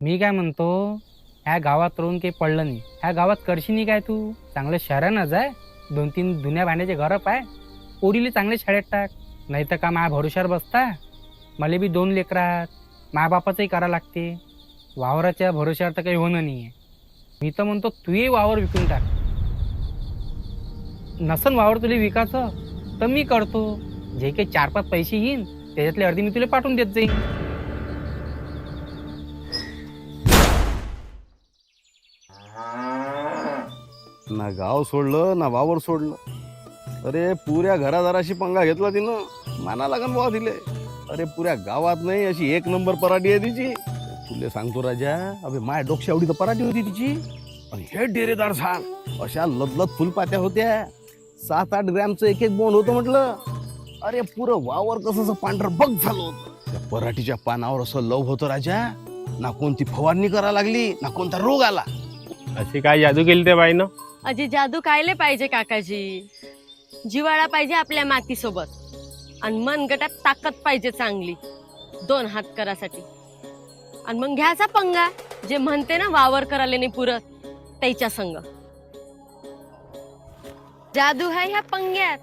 मी काय म्हणतो, ह्या गावात राहून काही पडलं नाही. ह्या गावात करशी नाही काय तू? चांगलं शहरानं जाय, 2-3 जुन्या भांड्याचे घर पाय, पोरीले चांगले शाळेत टाक. नाही तर का माझ्या भरोश्यावर बसता? मला बी 2 लेकरं आहेत, मायबापाचंही करा लागते. वावराच्या भरोश्यावर तर काही होणं नाही आहे. मी तर म्हणतो तूही वावर विकून टाक. नसन वावर तुला विकायचं तर मी करतो. जे काही 4-5 पैसे येईन त्याच्यातले अर्धी मी तुला पाठवून देत जाईन. ना गाव सोडलं ना वावर सोडलं. अरे पुऱ्या घरादाराशी पंगा घेतला तिनं. माना लागन बाबा दिले. अरे पुऱ्या गावात नाही अशी 1 नंबर पराठी आहे तिची. तुले सांगतो राजा, अबे माय डोक्या एवढी तर पराठी होती तिची. आणि हे डेरेदार सांग अशा लदलद फुलपात्या होत्या. 7-8 ग्रॅमचं एक बोंड होतं म्हटलं. अरे पुरं वावर कसं पांढरं बघ झालं होतं. त्या पराठीच्या पानावर असं लव होतं राजा. ना कोणती फवारणी करा लागली ना कोणता रोग आला. अशी काय जादू केली त्या बाईनं? अजी जादू कायले पाहिजे काकाजी. जिवाळा पाहिजे आपल्या मातीसोबत आणि मन गटात ताकद पाहिजे चांगली 2 हात करासाठी. आणि मग घ्यायचा पंगा जे म्हणते ना वावर करायला नाही पुरत त्याच्या संग. जादू है ह्या पंग्यात.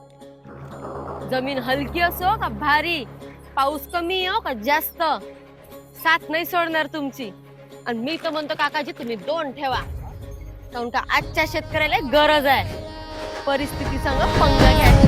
जमीन हलकी असो का भारी, पाऊस कमी हो का जास्त, साथ नाही सोडणार तुमची. आणि मी तर म्हणतो काकाजी तुम्ही 2 ठेवा. काऊन का आजच्या शेतकऱ्याला गरज आहे परिस्थिती संग पंगा घ्यायची.